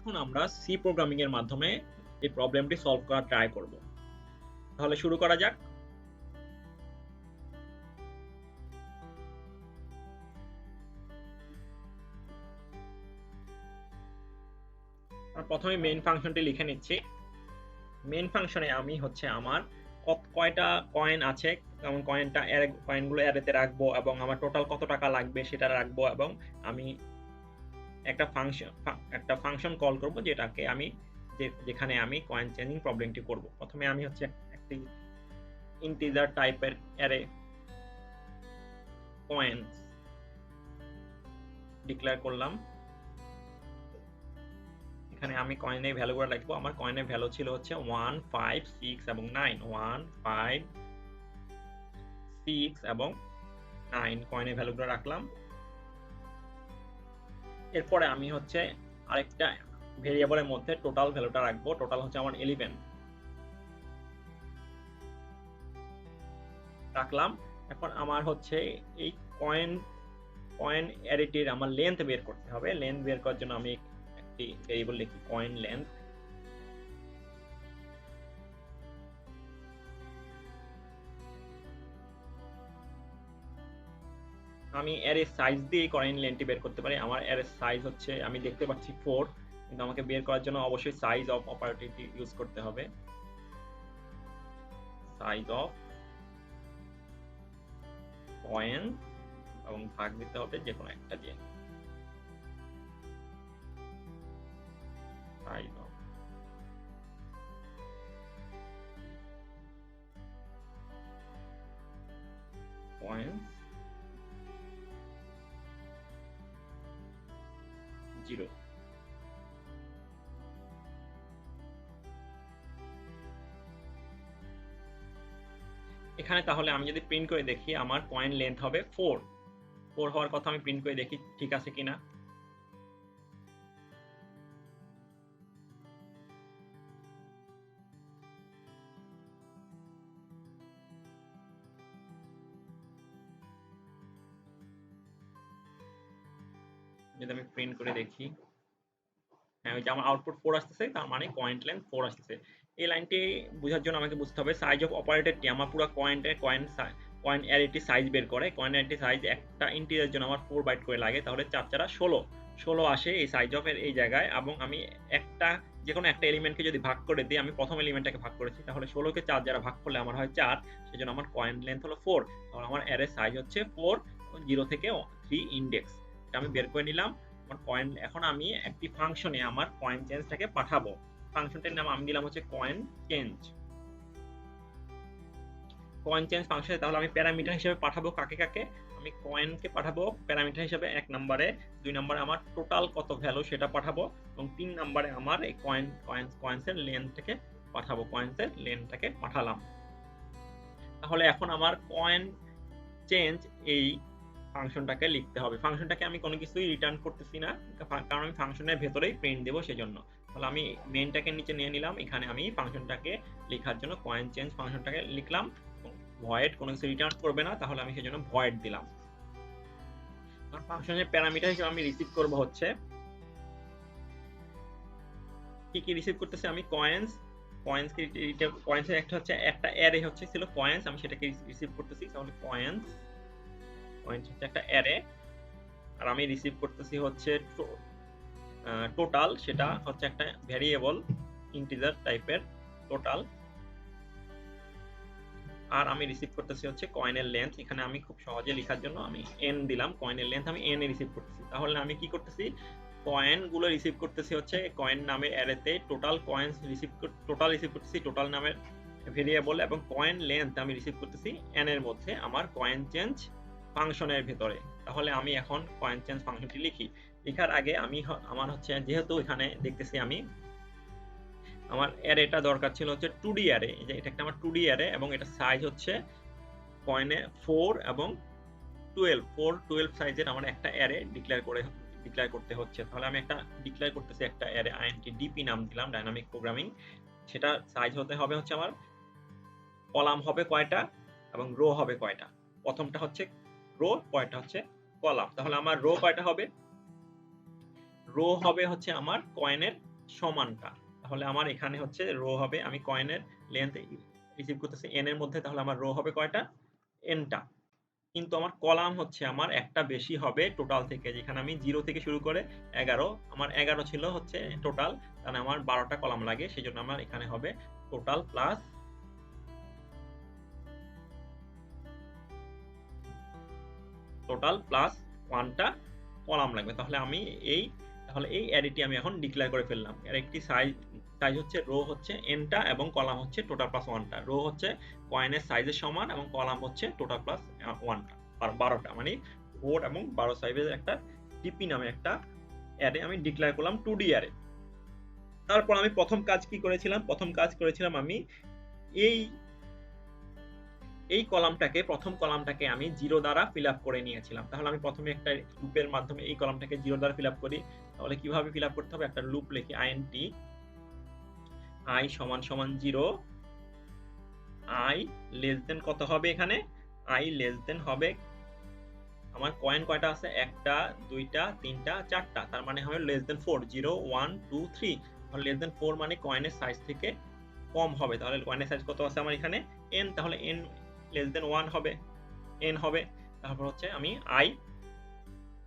এখন আমরা C programming এর মাধ্যমে এই প্রবলেমটি সলভ করার ট্রাই করব। তাহলে শুরু করা যাক। প্রথমে মেইন ফাংশনটি লিখে নিচ্ছি। মেইন ফাংশনে আমি হচ্ছে আমার কয়টা কয়েন আছে এবং কয়েনগুলো অ্যারেতে রাখবো এবং আমার টোটাল কত টাকা লাগবে সেটা রাখবো, এবং আমি একটা ফাংশন কল করব যেটাকে আমি যেখানে আমি কয়েন চেঞ্জিং প্রবলেমটি করব। প্রথমে আমি হচ্ছে একটি ইন্টিজার টাইপের অ্যারে কয়েনস ডিক্লেয়ার করলাম। এখানে আমি কয়েনের ভ্যালুগুলো লিখবো। আমার কয়েনের ভ্যালু ছিল হচ্ছে 1, 5, 6 এবং 9। 1, 5, 6 এবং 9 কয়েনের ভ্যালুগুলো রাখলাম। এরপরে আমি হচ্ছে আরেকটা ভেরিয়েবলের মধ্যে টোটাল ভ্যালুটা রাখবো। টোটাল হচ্ছে আমার 11 রাখলাম। এখন আমার হচ্ছে এই কয়েন অ্যারেটির আমার লেন্থ বের করতে হবে। লেন্থ বের করার জন্য আমি একটি ভেরিয়েবল লিখি কয়েন লেন্থ। আমি অ্যারে সাইজ দিয়ে কয়েন লেন্থটি বের করতে পারি। আমার অ্যারে সাইজ হচ্ছে আমি দেখতে পাচ্ছি 4, কিন্তু আমাকে বের করার জন্য অবশ্যই সাইজ অফ অপারেটরটি ইউজ করতে হবে। সাইজ অফ কয়েন এবং ভাগ দিতে হবে যে কোনো একটা দিয়ে। Size of coin 0। এখানে তাহলে আমি যদি প্রিন্ট করে দেখি আমার কয়েন লেন্থ হবে 4 হওয়ার কথা। আমি প্রিন্ট করে দেখি ঠিক আছে কিনা। যদি আমি প্রিন্ট করে দেখি, হ্যাঁ, ওই যে আমার আউটপুট 4 আসতেছে, তার মানে কয়েন্ট লেন্থ 4 আসতেছে। এই লাইনটি বোঝার জন্য আমাকে বুঝতে হবে সাইজ অফ অপারেটরটি আমার পুরো কয়েন অ্যারেটি সাইজ বের করে। কয়েন অ্যারেটি সাইজ একটা ইন্টিজারের জন্য আমার 4 বাইট করে লাগে, তাহলে 4 4 16 আসে এই সাইজ অফ এর এই জায়গায়। এবং আমি যে কোনো একটা এলিমেন্টকে যদি ভাগ করে দিই, আমি প্রথম এলিমেন্টটাকে ভাগ করেছি, তাহলে 16 কে 4 দ্বারা ভাগ করলে আমার হয় 4। সেজন্য আমার কয়েন লেন্থ হলো 4। তাহলে আমার অ্যারে সাইজ হচ্ছে 4, 0 থেকে 3 ইন্ডেক্স। এটা আমি বের করে নিলাম। কয়েন এখন আমি একটি ফাংশনে আমার কয়েন চেঞ্জটাকে পাঠাবো। ফাংশনটার নাম আমি দিলাম হচ্ছে কয়েন চেঞ্জ। কয়েন চেঞ্জ ফাংশনে তাহলে আমি প্যারামিটার হিসেবে পাঠাবো কাকে আমি কয়েনকে পাঠাবো প্যারামিটার হিসেবে 1 নম্বরে, 2 নম্বরে আমার টোটাল কত ভ্যালু সেটা পাঠাবো, এবং 3 নম্বরে আমার এই কয়েন্সের লেন্থটাকে পাঠাবো। কয়েন্সের লেন্থটাকে পাঠালাম। তাহলে এখন আমার কয়েন চেঞ্জ এই ফাংশনটাকে লিখতে হবে। ফাংশনটাকে আমি কোনো কিছুই রিটার্ন করতেছি না, কারণ আমি ফাংশনের ভেতরেই প্রিন্ট দেবো সেজন্য। তাহলে আমি মেইনটাকে নিচে নিয়ে নিলাম। এখানে আমি ফাংশনটাকে লেখার জন্য কয়েন চেঞ্জ ফাংশনটাকে লিখলাম। ভয়েড কোনো কিছু রিটার্ন করবে না, তাহলে আমি সেজন্য ভয়েড দিলাম। কারণ ফাংশনের প্যারামিটার হিসেবে আমি রিসিভ করব হচ্ছে কি রিসিভ করতেছি আমি কয়েন্সের একটা অ্যারে ছিল কয়েন্স, আমি সেটাকে রিসিভ করতেছি। তাহলে কয়েন্স হচ্ছে একটা অ্যারে, আর আমি রিসিভ করতেছি হচ্ছে টোটাল, সেটা হচ্ছে একটা ভ্যারিয়েবল ইন্টিজার টাইপের টোটাল। আর আমি রিসিভ করতেছি হচ্ছে কয়েনের লেন্থ। এখানে আমি খুব সহজে লেখার জন্য আমি n দিলাম। কয়েনের লেন্থ আমি n এ রিসিভ করতেছি। তাহলে আমি কি করতেছি, কয়েনগুলো রিসিভ করতেছি হচ্ছে কয়েন নামের অ্যারেতে। টোটাল রিসিভ করতেছি টোটাল নামের ভেরিয়েবল, এবং কয়েন লেন্থ আমি রিসিভ করতেছি n এর মধ্যে আমার কয়েন চেঞ্জ ফাংশনের ভেতরে। তাহলে আমি এখন কয়েন চেঞ্জ ফাংশনটি লিখি। লেখার আগে আমার হচ্ছে যেহেতু এখানে দেখতেছি আমি আমার অ্যারেটা দরকার ছিল হচ্ছে 2D অ্যারে। এই যে এটা একটা আমার 2D অ্যারে, এবং এটা সাইজ হচ্ছে কয়েনে 4 এবং 12 সাইজের আমার একটা অ্যারে ডিক্লেয়ার করতে হচ্ছে। তাহলে আমি ডিক্লেয়ার করতেছি একটা অ্যারে int নাম দিলাম, ডাইনামিক প্রোগ্রামিং। সেটা সাইজ হতে হবে হচ্ছে আমার কলাম হবে কয়টা এবং রো হবে কয়টা। প্রথমটা হচ্ছে রো, পরেরটা হচ্ছে কলাম। তাহলে আমার রো কয়টা হবে, রো হবে হচ্ছে আমার কয়েনের সমানটা, তাহলে আমার এখানে হচ্ছে রো হবে, আমি কয়েনের লেন্থ রিসিভ করতেছি n এর মধ্যে, তাহলে আমার রো হবে কয়টা, n টা। কিন্তু আমার কলাম হচ্ছে আমার একটা বেশি হবে টোটাল থেকে, যেখানে আমি 0 থেকে শুরু করে 11, আমার 11 ছিল হচ্ছে টোটাল, তাহলে আমার 12টা কলাম লাগে, সেজন্য আমার এখানে হবে টোটাল প্লাস টোটাল প্লাস 1টা কলাম লাগবে। তাহলে এই অ্যারেটি আমি এখন ডিক্লেয়ার করে ফেললাম। এর একটি সাইজ হচ্ছে রো হচ্ছে nটা এবং কলাম হচ্ছে টোটাল প্লাস 1টা। রো হচ্ছে কয়েনের সাইজের সমান এবং কলাম হচ্ছে টোটাল প্লাস 1টা, 12টা, মানে 4 এবং 12 সাইজের একটা টিপি নামে একটা অ্যারে আমি ডিক্লেয়ার করলাম 2D অ্যারে। তারপর আমি প্রথম কাজ কি করেছিলাম, প্রথম কাজ করেছিলাম আমি এই প্রথম কলামটাকে আমি 0 দ্বারা ফিল আপ করে নিয়েছিলাম। তাহলে আমি প্রথমে একটা লুপের মাধ্যমে এই কলামটাকে 0 দ্বারা ফিল আপ করি। তাহলে কিভাবে ফিল আপ করতে হবে, একটা লুপ লিখি int i = 0, i less than কত হবে, এখানে i লেস দেন হবে, আমার কয়েন কয়টা আছে, একটা, দুইটা, তিনটা, চারটা, তার মানে হবে লেস দেন 4, 0 1 2 3। তাহলে লেস দেন 4 মানে কয়েনের সাইজ থেকে কম হবে। তাহলে কয়েনের সাইজ কত আছে আমার এখানে, n, তাহলে n লেস দেন 1 হবে, n হবে। তারপর হচ্ছে আমি i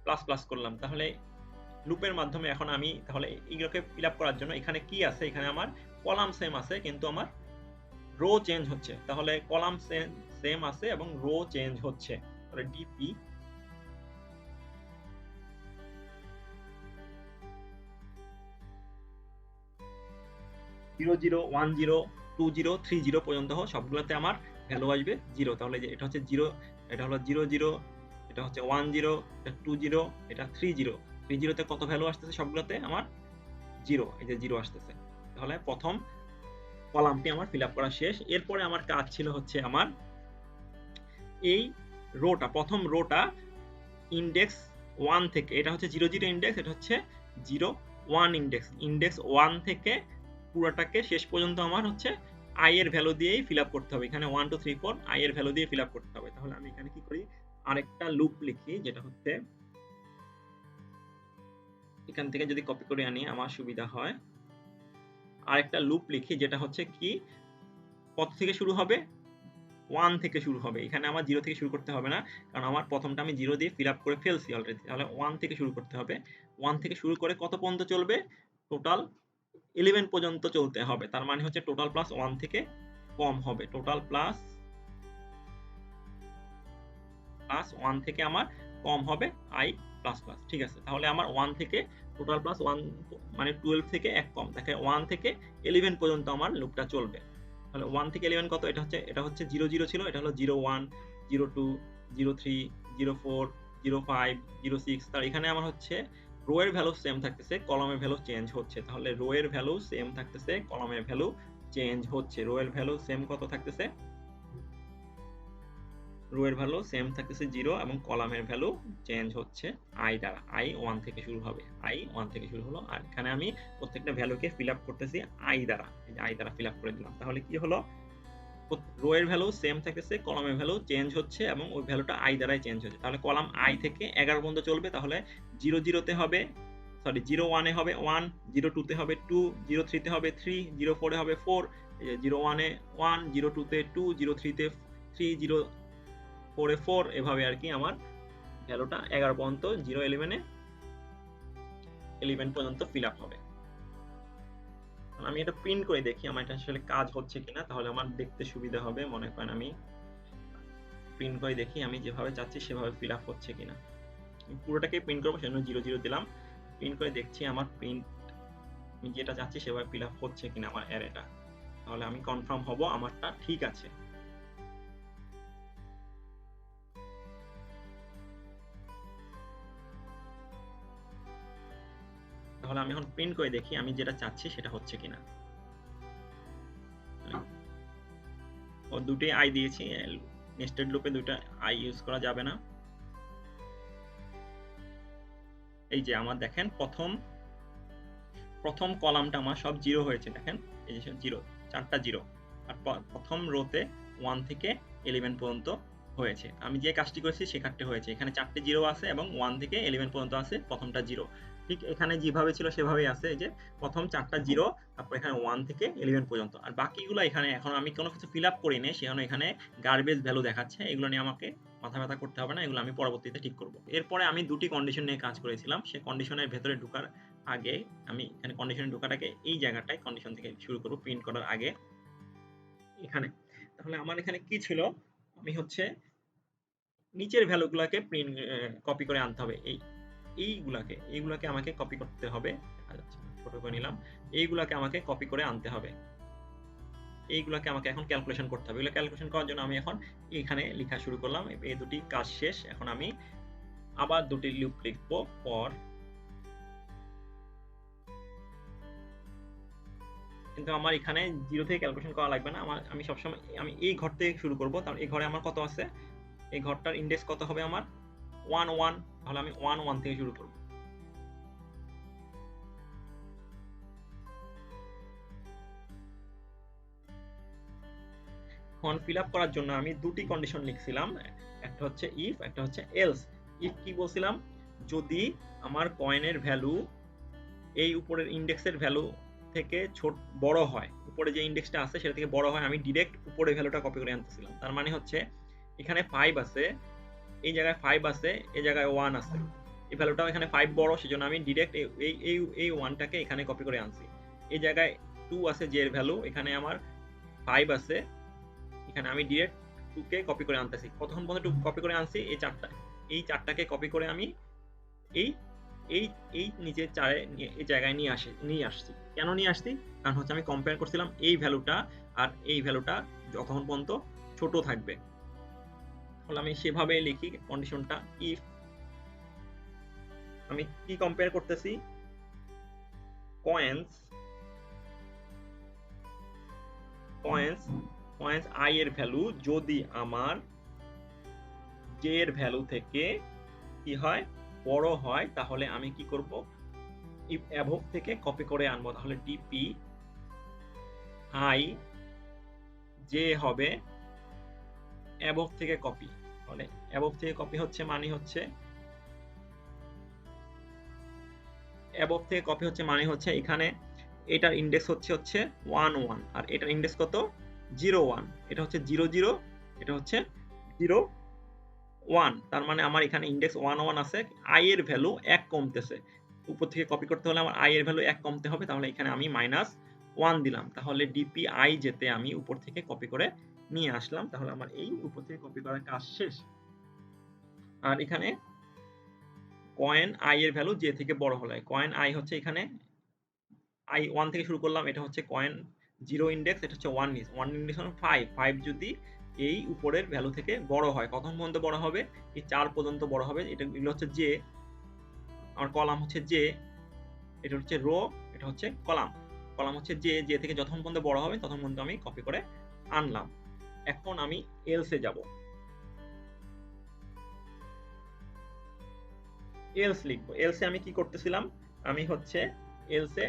প্লাস প্লাস করলাম। তাহলে লুপের মাধ্যমে এখন আমি তাহলে এগুলোকে ফিল আপ করার জন্য এখানে কি আছে, এখানে আমার কলাম সেম আছে কিন্তু আমার রো চেঞ্জ হচ্ছে। তাহলে কলাম সেম আছে এবং রো চেঞ্জ হচ্ছে। তাহলে dp 0 0 1 0 2 0 3 0 পর্যন্ত সবগুলোতে আমার ভ্যালু আসবে 0। তাহলে যে এটা হচ্ছে 0, এটা হলো 0 0, এটা হচ্ছে 1 0, এটা 2 0, এটা 3 0। 3 0 তে কত ভ্যালু আসতেছে, সবগুলোতে আমার 0, এই যে 0 আসতেছে। তাহলে প্রথম কলামটি আমার ফিল আপ করা শেষ। এরপরে আমার কাজ ছিল হচ্ছে আমার এই রোটা, প্রথম রোটা ইন্ডেক্স 1 থেকে, এটা হচ্ছে 0 0 ইন্ডেক্স, এটা হচ্ছে 0 1 ইন্ডেক্স, ইন্ডেক্স 1 থেকে পুরোটাকে শেষ পর্যন্ত আমার হচ্ছে i এর ভ্যালু দিয়েই ফিল আপ করতে হবে। এখানে 1 2 3 4 i এর ভ্যালু দিয়ে ফিল আপ করতে হবে। তাহলে আমি এখানে কি করি, আরেকটা লুপ লিখি, যেটা হচ্ছে এখান থেকে যদি কপি করে আনি আমার সুবিধা হয়। আরেকটা লুপ লিখি, যেটা হচ্ছে কি কত থেকে শুরু হবে, 1 থেকে শুরু হবে। এখানে আমার 0 থেকে শুরু করতে হবে না, কারণ আমার প্রথমটা আমি 0 দিয়ে ফিল আপ করে ফেলছি অলরেডি। তাহলে 1 থেকে শুরু করতে হবে। 1 থেকে শুরু করে কত পর্যন্ত চলবে, টোটাল 11 পর্যন্ত চলতে হবে। তার মানে হচ্ছে টোটাল প্লাস 1 থেকে কম হবে, টোটাল প্লাস 1 থেকে আমার কম হবে i প্লাস প্লাস। ঠিক আছে, তাহলে আমার 1 থেকে টোটাল প্লাস 1 মানে 12 থেকে 1 কম, দেখে 1 থেকে 11 পর্যন্ত আমার লুপটা চলবে। তাহলে 1 থেকে 11 কত, এটা হচ্ছে 0 0 ছিল, এটা হলো 0 1 0 2 0 3 0 4 0 5 0 6। তার এখানে আমার হচ্ছে রো এর ভ্যালু সেম থাকতেছে, কলামের ভ্যালু চেঞ্জ হচ্ছে। তাহলে রো এর ভ্যালু সেম থাকতেছে, কলামের ভ্যালু চেঞ্জ হচ্ছে। রো এর ভ্যালু সেম কত থাকতেছে, রো এর ভ্যালু সেম থাকতেছে 0 এবং কলামের ভ্যালু চেঞ্জ হচ্ছে i দ্বারা। i 1 থেকে শুরু হবে, i 1 থেকে শুরু হলো। আর এখানে আমি প্রত্যেকটা ভ্যালুকে ফিল আপ করতেছি i দ্বারা, এই যে i দ্বারা ফিল আপ করে দিলাম। তাহলে কি হলো, রো এর ভ্যালু সেম থাকতেছে, কলামের ভ্যালু চেঞ্জ হচ্ছে এবং ওই ভ্যালুটা i দ্বারাই চেঞ্জ হচ্ছে। তাহলে কলাম i থেকে 11 পর্যন্ত চলবে। তাহলে 0 0 তে হবে, সরি 0 1 এ হবে 1, 0 2 তে হবে 2, 0 3 তে হবে 3, 0 4 এ হবে 4, এই যে 0 1 এ 1, 0 2 তে 2, 0 3 তে 3, 0 4 এ 4, এভাবে আর কি আমার ভ্যালুটা 11 পর্যন্ত 0 11 পর্যন্ত ফিল আপ হবে। আমি এটা প্রিন্ট করে দেখি আমার এটা আসলে কাজ হচ্ছে কিনা, তাহলে আমার দেখতে সুবিধা হবে। মনে করেন আমি প্রিন্ট করে দেখি আমি যেভাবে চাচ্ছি সেভাবে ফিল আপ হচ্ছে কিনা। আমি পুরোটাকে প্রিন্ট করবো, সেজন্য 0 0 দিলাম। প্রিন্ট করে দেখছি আমার আমি যেটা চাচ্ছি সেভাবে ফিল আপ হচ্ছে কিনা আমার অ্যারেটা। তাহলে আমি কনফার্ম হব আমারটা ঠিক আছে। তাহলে আমি এখন প্রিন্ট করে দেখি আমি যেটা চাচ্ছি সেটা হচ্ছে কিনা। ও দুটোই i দিয়েছি, নেস্টেড লুপে দুটো i ইউজ করা যাবে না। এই যে আমার দেখেন প্রথম কলামটা আমার সব 0 হয়েছে, দেখেন এই যে 0, 4টা 0। আর প্রথম রোতে 1 থেকে 11 পর্যন্ত হয়েছে। আমি যে কাজটি করেছি সে কাজটি হয়েছে। এখানে 4 টে 0 আছে এবং 1 থেকে 11 পর্যন্ত আছে, প্রথমটা 0। ঠিক এখানে যেভাবে ছিল সেভাবেই আছে, এই যে প্রথম 4 টা 0, তারপর এখানে 1 থেকে 11 পর্যন্ত। আর বাকিগুলো এখানে এখন আমি কোনো কিছু ফিল আপ করি নাই, সেজন্য এখানে গার্বেজ ভ্যালু দেখাচ্ছে। এগুলো নিয়ে আমাকে মাথা ব্যথা করতে হবে না, এগুলো আমি পরবর্তীতে ঠিক করব। এরপরে আমি দুটি কন্ডিশন নিয়ে কাজ করেছিলাম। সেই কন্ডিশনের ভেতরে ঢোকার আগে আমি এখানে কন্ডিশনে ঢোকার আগে এই জায়গাটায় কন্ডিশন থেকে শুরু করব, প্রিন্ট করার আগে এখানে। তাহলে আমার এখানে কি ছিল, আমি হচ্ছে নিচের ভ্যালুগুলোকে প্রিন্ট কপি করে আনতে হবে। এইগুলাকে আমাকে কপি করতে হবে। আচ্ছা, ছোট করে নিলাম। এইগুলাকে আমাকে কপি করে আনতে হবে। এইগুলাকে আমাকে এখন ক্যালকুলেশন করতে হবে। এগুলো ক্যালকুলেশন করার জন্য আমি এখন এখানে লেখা শুরু করলাম। এই দুটি কাজ শেষ। এখন আমি আবার দুটি লুপ লিখব। ফর, কিন্তু আমার এখানে 0 থেকে ক্যালকুলেশন করা লাগবে না। আমি সবসময় আমি এই ঘর থেকে শুরু করব। তাহলে এই ঘরে আমার কত আছে, এই ঘরটার ইন্ডেক্স কত হবে আমার 1 1। তাহলে আমি 1 1 থেকে শুরু করব। এখন ফিল আপ করার জন্য আমি দুটি কন্ডিশন লিখছিলাম, একটা হচ্ছে ইফ, একটা হচ্ছে এলস। ইফ কি বলছিলাম, যদি আমার কয়েনের ভ্যালু এই উপরের ইন্ডেক্সের ভ্যালু থেকে বড় হয়, উপরে যে ইন্ডেক্সটা আছে সেটা থেকে বড় হয়, আমি ডিরেক্ট উপরে ভ্যালুটা কপি করে আনতেছিলাম। তার মানে হচ্ছে এখানে 5 আছে, এই জায়গায় 5 আছে, এই জায়গায় 1 আছে, এই ভ্যালুটাও এখানে 5 বড়, সেজন্য আমি ডিরেক্ট এই 1টাকে এখানে কপি করে আনছি। এই জায়গায় 2 আছে, যে এর ভ্যালু, এখানে আমার 5 আছে, এখানে আমি ডিরেক্ট 2 কে কপি করে আনতেছি। কতক্ষণ পর্যন্ত 2 কপি করে আনছি, এই চারটাকে কপি করে আমি এই এই এই নিচের চারে এই জায়গায় নিয়ে আসছি। কেন নিয়ে আসছি? কারণ হচ্ছে আমি কম্পেয়ার করছিলাম এই ভ্যালুটা আর এই ভ্যালুটা যতক্ষণ পর্যন্ত ছোট থাকবে। তাহলে আমি সেভাবে লিখি কন্ডিশনটা। ইফ আমি কি কম্পেয়ার করতেছি, কয়েন্স আই এর ভ্যালু যদি আমার জে এর ভ্যালু থেকে কি হয়, বড় হয়, তাহলে আমি কি করব, ইফ অ্যাবভ থেকে কপি করে আনবো। তাহলে ডিপি আই জে হবে অ্যাবভ থেকে কপি। তাহলে অ্যাবভ থেকে কপি হচ্ছে মানে হচ্ছে এখানে এটার ইন্ডেক্স হচ্ছে 1 1 আর এটার ইন্ডেক্স কত 0 1। এটা হচ্ছে 0 0, এটা হচ্ছে 0 1। তার মানে আমার এখানে ইন্ডেক্স 1 1 আছে, আই এর ভ্যালু 1 কমতেছে। উপর থেকে কপি করতে হলে আমার আই এর ভ্যালু 1 কমতে হবে। তাহলে এখানে আমি -1 দিলাম। তাহলে ডিপি আই যেতে আমি উপর থেকে কপি করে নিয়ে আসলাম। তাহলে আমার এই উপর থেকে কপি করার কাজ শেষ। আর এখানে কয়েন আই এর ভ্যালু জে থেকে বড় হলে, কয়েন আই হচ্ছে এখানে আই 1 থেকে শুরু করলাম, এটা হচ্ছে কয়েন 0 ইন্ডেক্স, এটা হচ্ছে 1 ইন্ডেক্স 5 যদি এই উপরের ভ্যালু থেকে বড় হয়, কখন পর্যন্ত বড় হবে, এই 4 পর্যন্ত বড় হবে। এগুলো হচ্ছে জে, আমার কলাম হচ্ছে জে, এটা হচ্ছে রো, এটা হচ্ছে কলাম হচ্ছে জে থেকে যতক্ষণ পর্যন্ত বড় হবে ততক্ষণ পর্যন্ত আমি কপি করে আনলাম। এখন আমি এলসে যাব। এলস লিখবো। এলসে আমি কি করতেছিলাম, আমি হচ্ছে এলসে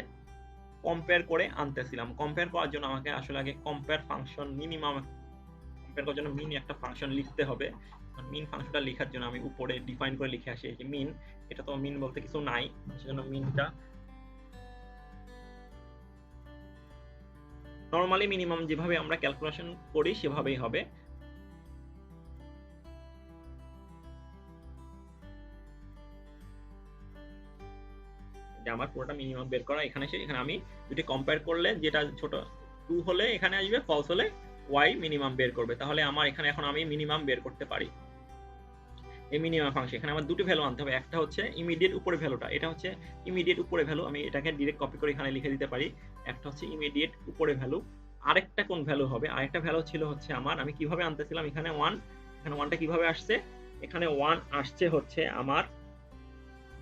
কম্পেয়ার করে আনতেছিলাম। কম্পেয়ার করার জন্য আমাকে আসলে আগে কম্পেয়ার ফাংশন কম্পেয়ার করার জন্য মিন একটা ফাংশন লিখতে হবে। মিন ফাংশনটা লেখার জন্য আমি উপরে ডিফাইন করে লিখে আসি যে মিন। এটা তো মিন বলতে কিছু নাই, সেজন্য মিনটা নরমালি মিনিমাম যেভাবে আমরা ক্যালকুলেশন করি সেভাবেই হবে। আমার পুরোটা মিনিমাম বের করা এখানে আমি দুটি কম্পেয়ার করলে যেটা ছোট 2 হলে এখানে আসবে, ফলস হলে y মিনিমাম বের করবে। তাহলে আমার এখানে এখন আমি মিনিমাম বের করতে পারি। এই মিনিমাম ফাংশন এখানে আমার দুটো ভ্যালু আনতে হবে। একটা হচ্ছে ইমিডিয়েট উপরে ভ্যালুটা, এটা হচ্ছে ইমিডিয়েট উপরে ভ্যালু, আমি এটাকে ডাইরেক্ট কপি করে এখানে লিখে দিতে পারি। একটা হচ্ছে ইমিডিয়েট উপরে ভ্যালু, আরেকটা কোন ভ্যালু হবে, আরেকটা ভ্যালু ছিল হচ্ছে আমার, আমি কিভাবে আনতেছিলাম, এখানে 1, এখানে 1টা কিভাবে আসছে, এখানে 1 আসছে হচ্ছে আমার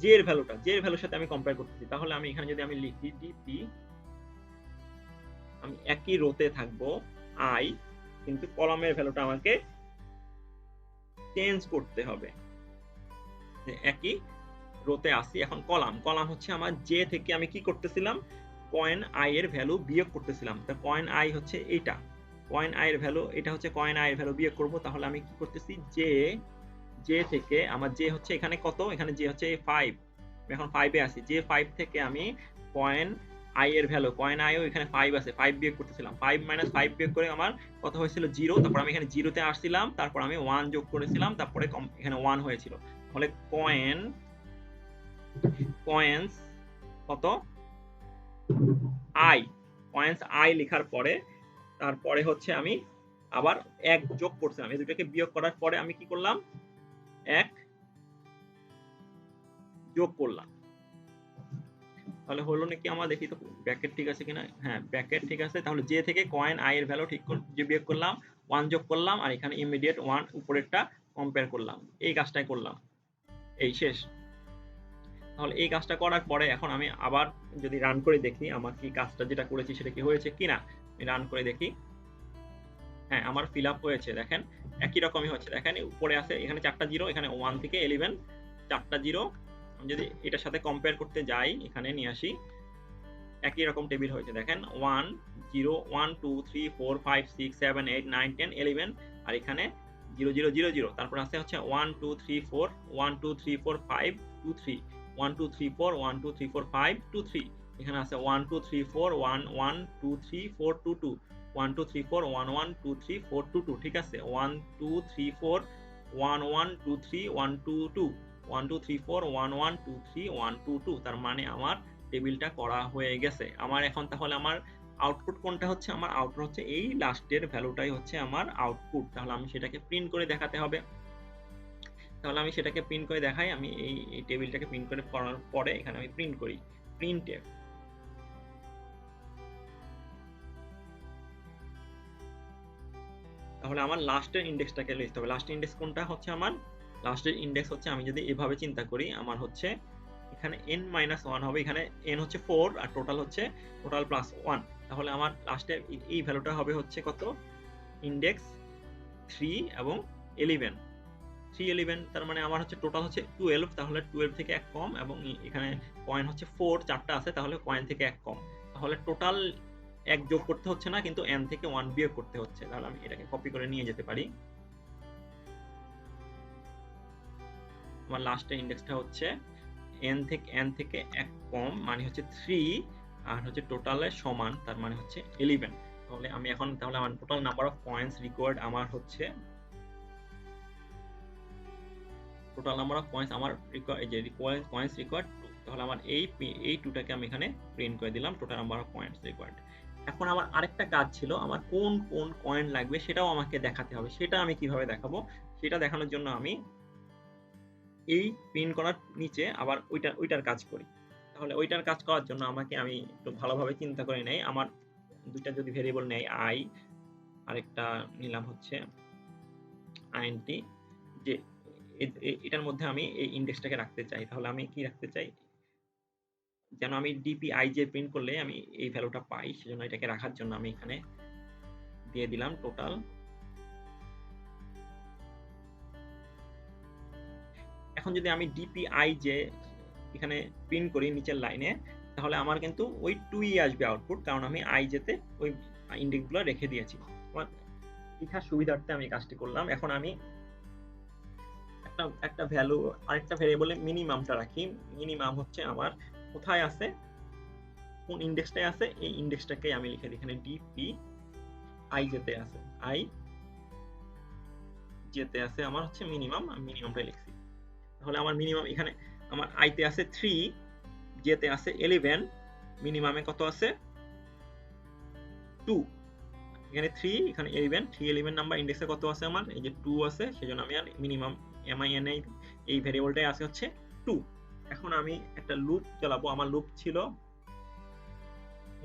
জে এর ভ্যালুর সাথে আমি কম্পেয়ার করতেছি। তাহলে আমি এখানে যদি আমি লিখি ডিপি, আমি একই রোতে থাকবো আই, কিন্তু কলামের ভ্যালুটা আমাকে চেঞ্জ করতে হবে। একই রোতে আসি, এখন কলাম হচ্ছে আমার জে থেকে আমি কি করতেছিলাম, কয়েন আই এর ভ্যালু বিয়োগ করতেছিলাম। তো কয়েন আই হচ্ছে এইটা, কয়েন আই এর ভ্যালু, এটা হচ্ছে কয়েন আই এর ভ্যালু বিয়োগ করব। তাহলে আমি কি করতেছি, জে থেকে আমার জে হচ্ছে এখানে কত, এখানে জে হচ্ছে 5, এখন 5 এ আছি, জে 5 থেকে আমি কয়েন আই এর ভ্যালু, কয়েন আইও এখানে 5 আছে, 5 বিয়োগ করতেছিলাম, 5 মাইনাস 5 বিয়োগ করে আমার কত হয়েছিল 0, তারপর আমি এখানে 0 তে আসছিলাম, তারপর আমি 1 যোগ করেছিলাম, তারপরে এখানে 1 হয়েছিল। তাহলে কয়েন্স কত আই, কয়েন্স আই লেখার পরে তারপরে হচ্ছে আমি আবার 1 যোগ করছিলাম, এই দুটোকে বিয়োগ করার পরে আমি কি করলাম, 1 যোগ করলাম। তাহলে হলো নাকি আমার, দেখি তো ব্র্যাকেট ঠিক আছে কিনা, হ্যাঁ ব্র্যাকেট ঠিক আছে। তাহলে জে থেকে কয়েন আই এর ভ্যালু ঠিক যে বিয়োগ করলাম, 1 যোগ করলাম, আর এখানে ইমিডিয়েট 1 উপরেরটা কম্পেয়ার করলাম, এই কাজটাই করলাম, এই শেষ। তাহলে এই কাজটা করার পরে এখন আমি আবার যদি রান করে দেখি আমার কি কাজটা যেটা করেছি সেটা কি হয়েছে কিনা, আমি রান করে দেখি, হ্যাঁ আমার ফিল আপ হয়েছে, দেখেন একই রকমই হচ্ছে, দেখেন উপরে আছে এখানে 4টা জিরো, এখানে 1 থেকে 11 4টা জিরো। আমি যদি এটার সাথে কম্পেয়ার করতে যাই, এখানে নিয়ে আসি, একই রকম টেবিল হয়েছে, দেখেন 1 0 1 2 3 4 5 6 7 8 9 10 11, আর এখানে 0 0 0 0, তারপর আছে হচ্ছে 1 2 3 4 1 2 3 4 5 2 3 1 2 3 4 1 2 3 4 5 2 3, এখানে আছে 1 2 3 4 1 1 2 3 4 2 2 1 2 3 4 1 1 2 3 4 2 2, ঠিক আছে, 1 2 3 4 1 1 2 3 1 2 2 1 2 3 4 1 1 2 3 1 2 2, তার মানে আমার টেবিলটা করা হয়ে গেছে। আমার এখন তাহলে আমার আউটপুট কোনটা হচ্ছে, আমার আউটপুট হচ্ছে এই লাস্টের ভ্যালুটাই হচ্ছে আমার আউটপুট। তাহলে আমি সেটাকে প্রিন্ট করে দেখাতে হবে। তাহলে আমি সেটাকে প্রিন্ট করে দেখাই, আমি এই টেবিলটাকে প্রিন্ট করে করার পরে এখানে আমি প্রিন্ট করি, প্রিন্টে তাহলে আমার লাস্টের ইন্ডেক্সটাকে লিখতে হবে। লাস্টের ইন্ডেক্স কোনটা হচ্ছে আমার, লাস্টের ইন্ডেক্স হচ্ছে, আমি যদি এভাবে চিন্তা করি, আমার হচ্ছে এখানে n-1 হবে, এখানে n হচ্ছে 4 আর টোটাল হচ্ছে টোটাল প্লাস 1, তাহলে আমার লাস্টে এই ভ্যালুটা হবে হচ্ছে কত, ইন্ডেক্স 3 এবং 11, 3 11, তার মানে আমার হচ্ছে টোটাল হচ্ছে 12, তাহলে 12 থেকে 1 কম, এবং এখানে কয়েন হচ্ছে 4 4টা আছে, তাহলে কয়েন থেকে 1 কম, তাহলে টোটাল 1 যোগ করতে হচ্ছে না, কিন্তু n থেকে 1 বিয়োগ করতে হচ্ছে। তাহলে আমি এটাকে কপি করে নিয়ে যেতে পারি, আমার লাস্টের ইন্ডেক্সটা হচ্ছে n থেকে 1 কম মানে হচ্ছে 3, আর হচ্ছে টোটালে সমান, তার মানে হচ্ছে 11। তাহলে আমি এখন, তাহলে আমার total number of coins required আমার হচ্ছে, টোটাল নাম্বার অফ কয়েন্স আমার এই যে কয়েন্স রিকোয়ার্ড 2, তাহলে আমার এই 2টাকে আমি এখানে প্রিন্ট করে দিলাম, total number of coins required. এখন আমার আরেকটা কাজ ছিল, আমার কোন কোন কয়েন লাগবে সেটাও আমাকে দেখাতে হবে, সেটা আমি কিভাবে দেখাবো, সেটা দেখানোর জন্য আমি এই প্রিন্ট করার নিচে আবার ওইটার কাজ করি। তাহলে ওইটার কাজ করার জন্য আমাকে, আমি একটু ভালোভাবে চিন্তা করে নেই, আমার দুইটা যদি ভেরিয়েবল নেই, আই আরেকটা নিলাম হচ্ছে int, যে এটার মধ্যে আমি এই ইন্ডেক্সটাকে রাখতে চাই। তাহলে আমি কি রাখতে চাই, যেন আমি dpij প্রিন্ট করলে আমি এই ভ্যালুটা পাই, সেজন্য এটাকে রাখার জন্য আমি এখানে দিয়ে দিলাম টোটাল। এখন যদি আমি dpij এখানে প্রিন্ট করি নিচের লাইনে, তাহলে আমার কিন্তু ওই 2ই আসবে আউটপুট, কারণ আমি আই যেতে ওই ইন্ডেক্সগুলো রেখে দিয়েছি। আমার লেখার সুবিধার্থে আমি কাজটি করলাম। এখন আমি একটা ভ্যালু, আরেকটা ভেরিয়েবলে মিনিমামটা রাখি। মিনিমাম হচ্ছে আমার কোথায় আছে, কোন ইন্ডেক্সটায় আছে, এই ইন্ডেক্সটাকে আমি লিখে দিই এখানে ডিপি আই যেতে আছে, আই যেতে আছে আমার হচ্ছে মিনিমাম, আমি মিনিমামটাই লিখছি। তাহলে আমার মিনিমাম এখানে আমার আইতে আছে 3, জেতে আছে 11, মিনিমামে কত আছে 2, এখানে 3 এখানে 11, 3 11 নাম্বার ইন্ডেক্সে কত আছে আমার, এই যে 2 আছে, সেজন্য আমি আর মিনিমাম min এই ভেরিয়েবলটাই আছে হচ্ছে 2। এখন আমি একটা লুপ চালাবো, আমার লুপ ছিল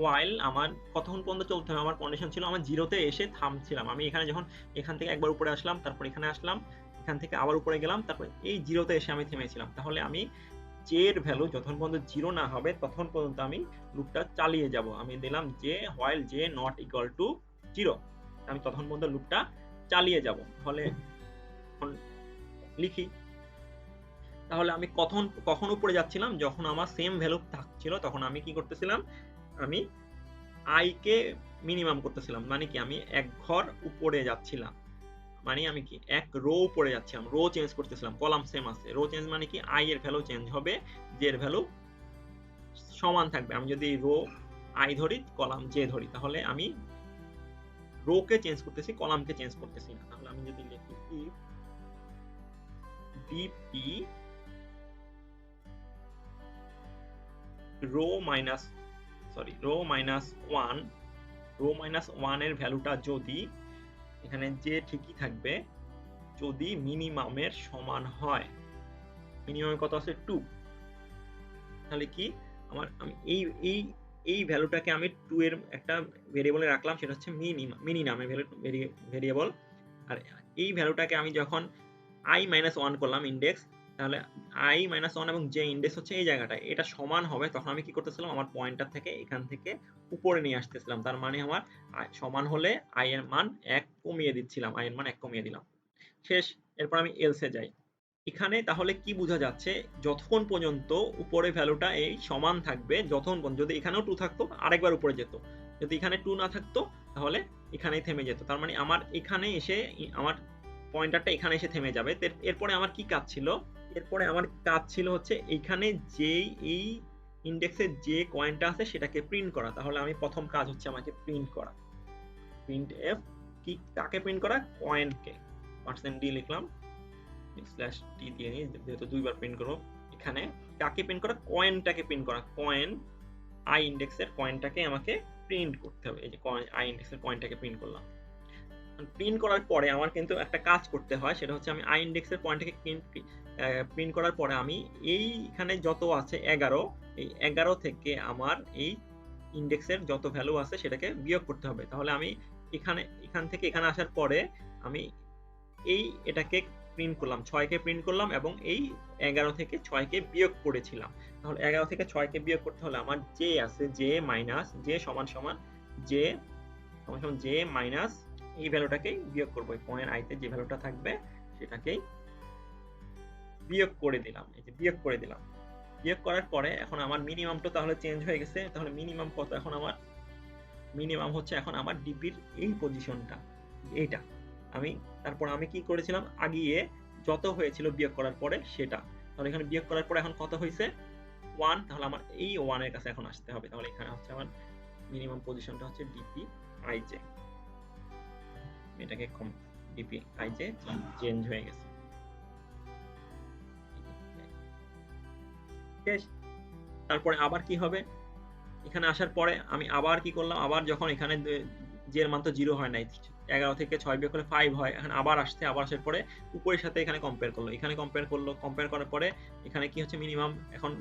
while, আমার কতক্ষণ পর্যন্ত চলতে হবে, আমার কন্ডিশন ছিল আমার 0 তে এসে থামছিলাম, আমি এখানে যখন এখান থেকে একবার উপরে আসলাম, তারপর এখানে আসলাম, এখান থেকে আবার উপরে গেলাম, তারপর এই 0 তে এসে আমি থেমেছিলাম। তাহলে আমি j এর ভ্যালু যতক্ষণ পর্যন্ত 0 না হবে ততক্ষণ পর্যন্ত আমি লুপটা চালিয়ে যাব। আমি দিলাম j while j not equal to 0, আমি ততক্ষণ পর্যন্ত লুপটা চালিয়ে যাব। তাহলে এখন লিখি, তাহলে আমি কখন উপরে যাচ্ছিলাম, যখন আমার সেম ভ্যালু থাকছিল তখন আমি কি করতেছিলাম, আমি আই কে মিনিমাম করতেছিলাম, মানে কি আমি এক ঘর উপরে যাচ্ছিলাম, মানে আমি কি এক রো উপরে যাচ্ছিলাম, রো চেঞ্জ করতেছিলাম, কলাম সেম আছে, রো চেঞ্জ মানে কি আই এর ভ্যালু চেঞ্জ হবে, জে এর ভ্যালু সমান থাকবে। আমি যদি রো আই ধরি, কলাম জে ধরি, তাহলে আমি রো কে চেঞ্জ করতেছি, কলামকে চেঞ্জ করতেছি না। তাহলে আমি যদি লিখি if DP row minus one, row minus one এর ভ্যালুটা যদি, এখানে যে ঠিকই থাকবে, যদি মিনিমামের সমান হয়, মিনিমামে কত আছে 2, তাহলে কি আমার আমি এই ভ্যালুটাকে আমি 2 এর একটা ভেরিয়েবলে রাখলাম, সেটা হচ্ছে মিনি নামের ভেরিয়েবল। আর এই ভ্যালুটাকে আমি যখন i-1 করলাম ইন্ডেক্স, তাহলে i-1 এবং যে ইন্ডেক্স হচ্ছে এই জায়গাটায়, এটা সমান হবে, তখন আমি কি করতেছিলাম, আমার পয়েন্টার থেকে এখান থেকে উপরে নিয়ে আসতেছিলাম। তার মানে আমার সমান হলে i এর মান 1 কমিয়ে দিচ্ছিলাম, i এর মান 1 কমিয়ে দিলাম। শেষ। এরপর আমি এলসে যাই। এখানে তাহলে কি বোঝা যাচ্ছে, যতক্ষণ পর্যন্ত উপরে ভ্যালুটা এই সমান থাকবে, যতক্ষণ পর্যন্ত, যদি এখানেও 2 থাকতো আরেকবার উপরে যেত, যদি এখানে 2 না থাকতো তাহলে এখানেই থেমে যেত। তার মানে আমার এখানে এসে আমার পয়েন্টারটা এখানে এসে থেমে যাবে। এরপরে আমার কি কাজ ছিল, এরপরে আমার কাজ ছিল হচ্ছে এইখানে যেই এই ইন্ডেক্সের যে কয়েনটা আছে সেটাকে প্রিন্ট করা। তাহলে আমি প্রথম কাজ হচ্ছে আমাকে প্রিন্ট করা, প্রিন্ট এফ কি কাকে প্রিন্ট করা, কয়েনকে। %d লিখলাম, স্ল্যাশ টি দিয়ে নিই, যেহেতু দুইবার প্রিন্ট করব। এখানে কাকে প্রিন্ট করা, কয়েনটাকে প্রিন্ট করা, কয়েন আই ইন্ডেক্সের কয়েনটাকে আমাকে প্রিন্ট করতে হবে। এই যে কয়েন আই ইন্ডেক্সের কয়েনটাকে প্রিন্ট করলাম। প্রিন্ট করার পরে আমার কিন্তু একটা কাজ করতে হয়, সেটা হচ্ছে আমি আই ইন্ডেক্সের পয়েন্টটাকে প্রিন্ট করার পরে আমি এইখানে যত আছে 11, এই 11 থেকে আমার এই ইন্ডেক্সের যত ভ্যালু আছে সেটাকে বিয়োগ করতে হবে। তাহলে আমি এখান থেকে এখানে আসার পরে আমি এটাকে প্রিন্ট করলাম, 6 কে প্রিন্ট করলাম এবং এই 11 থেকে 6 কে বিয়োগ করেছিলাম। তাহলে 11 থেকে 6 কে বিয়োগ করতে হলে আমার যে আছে, যে মাইনাস যে সমান সমান যে মাইনাস এই ভ্যালুটাকেই বিয়োগ করব, কয়েন আইতে যে ভ্যালুটা থাকবে সেটাকেই বিয়োগ করে দিলাম। এই যে বিয়োগ করে দিলাম। বিয়োগ করার পরে এখন আমার মিনিমামটা তাহলে চেঞ্জ হয়ে গেছে। তাহলে মিনিমাম কত, এখন আমার মিনিমাম হচ্ছে এখন আমার ডিপির এই পজিশনটা, এইটা। তারপর আমি কি করেছিলাম, আগিয়ে যত হয়েছিল বিয়োগ করার পরে সেটা। তাহলে এখানে বিয়োগ করার পরে এখন কত হয়েছে, 1। তাহলে আমার এই 1 এর কাছে এখন আসতে হবে। তাহলে এখানে হচ্ছে আমার মিনিমাম পজিশনটা হচ্ছে ডিপি আইজে, এটাকে ডিপি আইজে চেঞ্জ হয়ে গেছে। তারপরে আবার কি হবে, এখানে আসার পরে আমি আবার কি করলাম, আবার যখন এখানে যে এর মান তো 0 হয় নাই, 11 থেকে 6 বিয়োগ করলে 5 হয়, এখন আবার আসার পরে উপরের সাথে এখানে কম্পেয়ার করলো, এখানে কম্পেয়ার করার পরে এখানে কি হচ্ছে, মিনিমাম এখন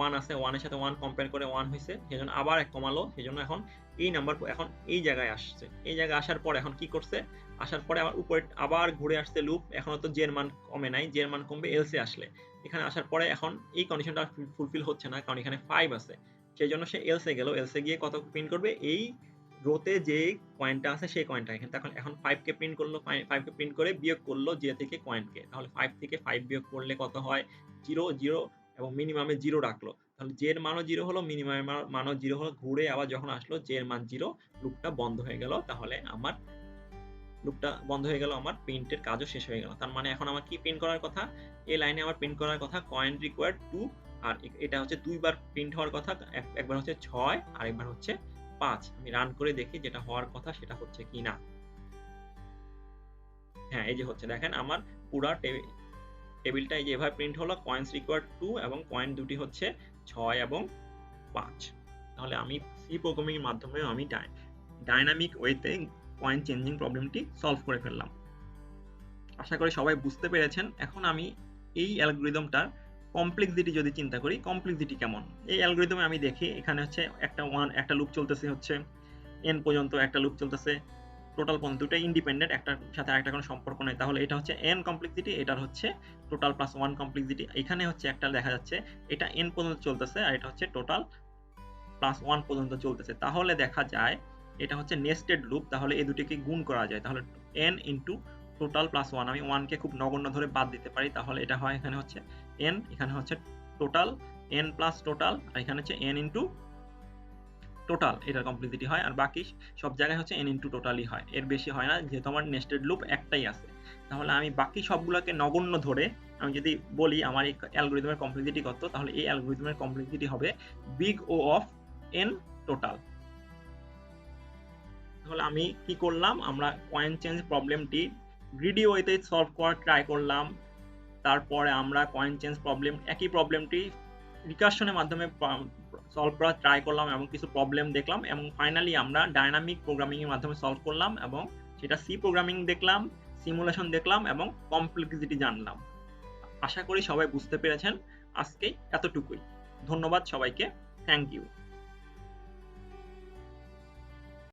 1 আছে, 1 এর সাথে 1 কম্পেয়ার করে 1 হয়েছে, সেজন্য আবার 1 কমালো, সেজন্য এখন এই নাম্বার এখন এই জায়গায় আসছে। এই জায়গায় আসার পরে এখন কি করছে, আসার পরে আবার উপরে আবার ঘুরে আসছে লুপ, এখনো তো জে এর মান কমে নাই, জে এর মান কমবে এলসে আসলে। এখানে আসার পরে এখন এই কন্ডিশনটা ফুলফিল হচ্ছে না, কারণ এখানে 5 আছে, সেই জন্য সে এলসে গেল, এলসে গিয়ে কত প্রিন্ট করবে, এই রোতে যে কয়েনটা আছে সেই কয়েনটা। এখানে এখন 5 কে প্রিন্ট করলো, 5 কে প্রিন্ট করে বিয়োগ করলো জে থেকে কয়েনকে। তাহলে 5 থেকে 5 বিয়োগ করলে কত হয়, 0 0 এবং মিনিমামে 0 রাখলো। তাহলে জে এর মানও 0 হলো, মিনিমামের মানও 0 হলো, ঘুরে আবার যখন আসলো জে এর মান 0, লুপটা বন্ধ হয়ে গেল। তাহলে আমার লুপটা বন্ধ হয়ে গেল, আমার প্রিন্টের কাজও শেষ হয়ে গেল। তার মানে এখন আমার কি প্রিন্ট করার কথা, এই লাইনে আমার প্রিন্ট করার কথা কয়েন রিকোয়ার্ড 2, আর এটা হচ্ছে দুইবার প্রিন্ট হওয়ার কথা, একবার হচ্ছে 6 আর একবার হচ্ছে 5। আমি রান করে দেখি যেটা হওয়ার কথা সেটা হচ্ছে কি না। হ্যাঁ, এই যে হচ্ছে, দেখেন আমার পুরা টেবিলটা এই যে এভাবে প্রিন্ট হলো, কয়েন্স রিকোয়ার্ড 2 এবং কয়েন দুটি হচ্ছে 6 এবং 5। তাহলে আমি সি প্রোগ্রামিং এর মাধ্যমে আমি ডাইনামিক ওয়েতে কয়েন চেঞ্জিং প্রবলেমটি সলভ করে ফেললাম। আশা করি সবাই বুঝতে পেরেছেন। এখন আমি এই অ্যালগরিদমটার কমপ্লেক্সিটি যদি চিন্তা করি, কমপ্লেক্সিটি কেমন, এই অ্যালগরিদমে আমি দেখি এখানে হচ্ছে একটা লুপ চলতেছে হচ্ছে n পর্যন্ত, একটা লুপ চলতেছে টোটাল পর্যন্ত, দুটো ইন্ডিপেন্ডেন্ট, একটার সাথে আরেকটা কোনো সম্পর্ক নেই। তাহলে এটা হচ্ছে n কমপ্লেক্সিটি, এটার হচ্ছে টোটাল প্লাস 1 কমপ্লেক্সিটি। এখানে হচ্ছে একটা দেখা যাচ্ছে এটা n পর্যন্ত চলতেছে আর এটা হচ্ছে টোটাল প্লাস 1 পর্যন্ত চলতেছে। তাহলে দেখা যায় এটা হচ্ছে নেস্টেড লুপ, তাহলে এই দুটিকে গুণ করা যায়। তাহলে n ইনটু টোটাল প্লাস 1, আমি 1 কে খুব নগণ্য ধরে বাদ দিতে পারি, তাহলে এটা হয় এখানে হচ্ছে n, এখানে হচ্ছে টোটাল n প্লাস টোটাল, আর এখানে হচ্ছে n ইনটু টোটাল এটার কমপ্লেক্সিটি হয়, আর বাকি সব জায়গায় হচ্ছে n ইনটু টোটালই হয়, এর বেশি হয় না, যেহেতু আমার নেস্টেড লুপ একটাই আছে। তাহলে আমি বাকি সবগুলোকে নগণ্য ধরে আমি যদি বলি আমার এই অ্যালগরিদমের কমপ্লেক্সিটি কত, তাহলে এই অ্যালগরিদমের কমপ্লেক্সিটি হবে big O of n total. তাহলে আমি কি করলাম, আমরা কয়েন চেঞ্জ প্রবলেমটি গ্রিডি ওয়েতে সলভ করার ট্রাই করলাম। তারপরে আমরা কয়েন চেঞ্জ প্রবলেম একই প্রবলেমটি রিকার্শনের মাধ্যমে সলভ করার ট্রাই করলাম এবং কিছু প্রবলেম দেখলাম, এবং ফাইনালি আমরা ডাইনামিক প্রোগ্রামিং এর মাধ্যমে সলভ করলাম এবং সেটা সি প্রোগ্রামিং দেখলাম, সিমুলেশন দেখলাম এবং কমপ্লেক্সিটি জানলাম। আশা করি সবাই বুঝতে পেরেছেন। আজকে এতটুকুই। ধন্যবাদ সবাইকে। Thank you.